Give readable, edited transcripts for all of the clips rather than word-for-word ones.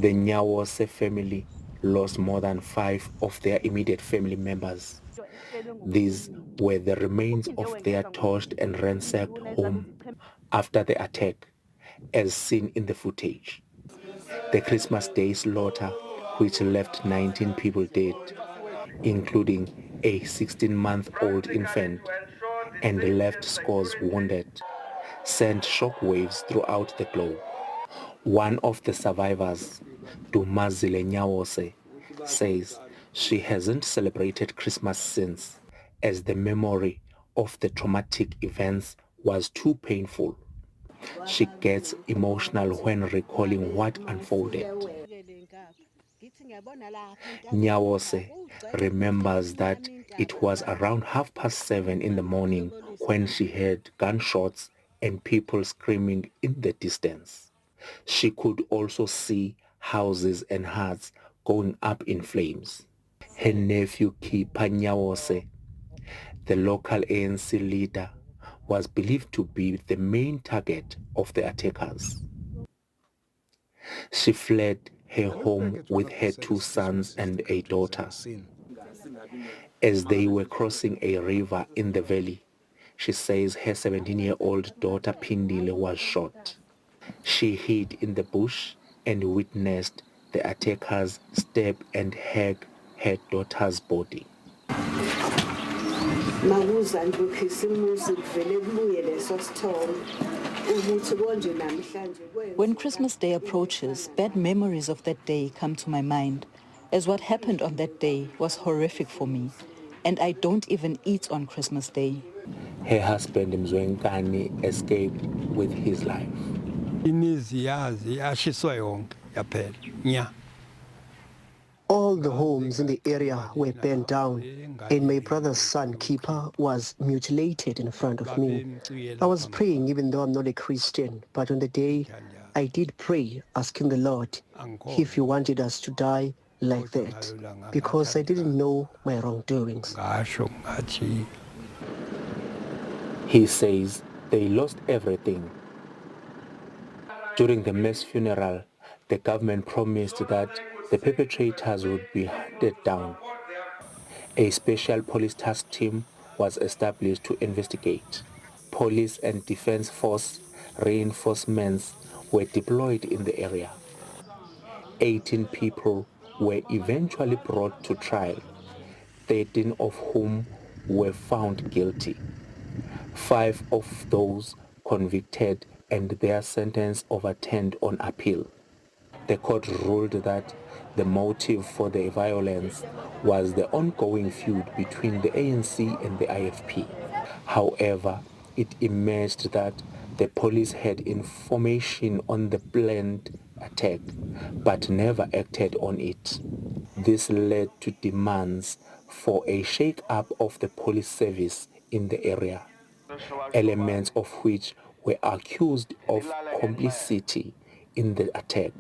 The Nyawose family lost more than 5 of their immediate family members. These were the remains of their torched and ransacked home after the attack, as seen in the footage. The Christmas Day slaughter, which left 19 people dead, including a 16-month-old infant, and left scores wounded, sent shockwaves throughout the globe. One of the survivors, Dumazile Nyawose, says she hasn't celebrated Christmas since, as the memory of the traumatic events was too painful. She gets emotional when recalling what unfolded. Nyawose remembers that it was around 7:30 in the morning when she heard gunshots and people screaming in the distance. She could also see houses and huts going up in flames. Her nephew Kipha Nyawose, the local ANC leader, was believed to be the main target of the attackers. She fled her home with her 2 sons and a daughter. As they were crossing a river in the valley, she says her 17-year-old daughter Pindile was shot. She hid in the bush and witnessed the attackers stab and hag her daughter's body. When Christmas Day approaches, bad memories of that day come to my mind, as what happened on that day was horrific for me, and I don't even eat on Christmas Day. Her husband Mzwenkani escaped with his life. All the homes in the area were burned down, and my brother's son, Kipha, was mutilated in front of me. I was praying even though I'm not a Christian, but on the day I did pray, asking the Lord if he wanted us to die like that, because I didn't know my wrongdoings. He says they lost everything. During the mass funeral, the government promised that the perpetrators would be hunted down. A special police task team was established to investigate. Police and defense force reinforcements were deployed in the area. 18 people were eventually brought to trial, 13 of whom were found guilty. 5 of those convicted and their sentence overturned on appeal. The court ruled that the motive for the violence was the ongoing feud between the ANC and the IFP. However, it emerged that the police had information on the planned attack but never acted on it. This led to demands for a shake-up of the police service in the area, elements of which were accused of complicity in the attack.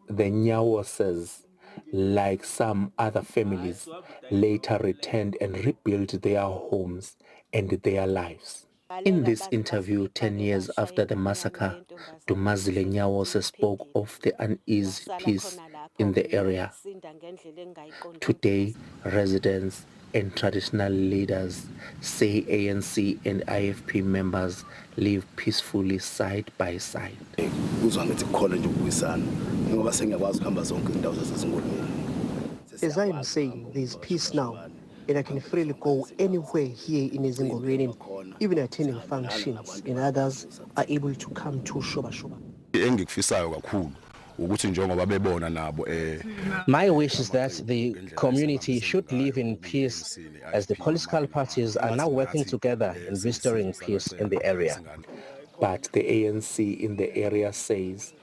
The Nyawoses, like some other families, later returned and rebuilt their homes and their lives. In this interview 10 years after the massacre, Dumazile Nyawose spoke of the uneasy peace in the area. Today, residents and traditional leaders say ANC and IFP members live peacefully side by side. As I am saying, there is peace now, and I can freely go anywhere here in Ezingolweni, even attending functions, and others are able to come to Shobashobane. My wish is that the community should live in peace, as the political parties are now working together in restoring peace in the area. But the ANC in the area says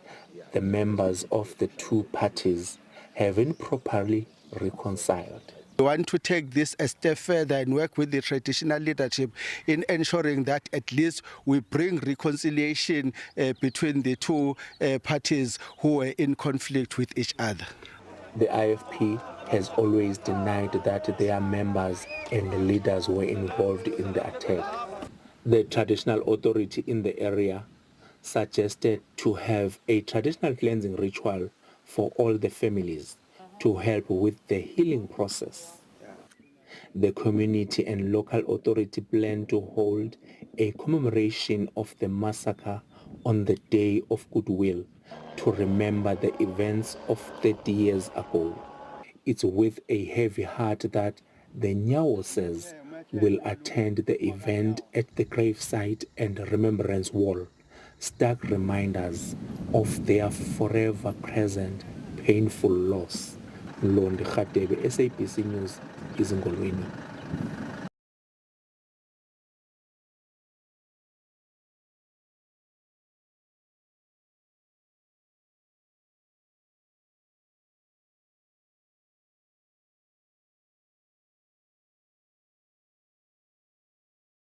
the members of the two parties haven't properly reconciled. We want to take this a step further and work with the traditional leadership in ensuring that at least we bring reconciliation between the two parties who were in conflict with each other. The IFP has always denied that their members and leaders were involved in the attack. The traditional authority in the area suggested to have a traditional cleansing ritual for all the families to help with the healing process. The community and local authority plan to hold a commemoration of the massacre on the Day of Goodwill to remember the events of 30 years ago. It's with a heavy heart that the Nyawoses will attend the event at the gravesite and remembrance wall, stark reminders of their forever present painful loss. Londi Khatebe, SABC News, izingolweni.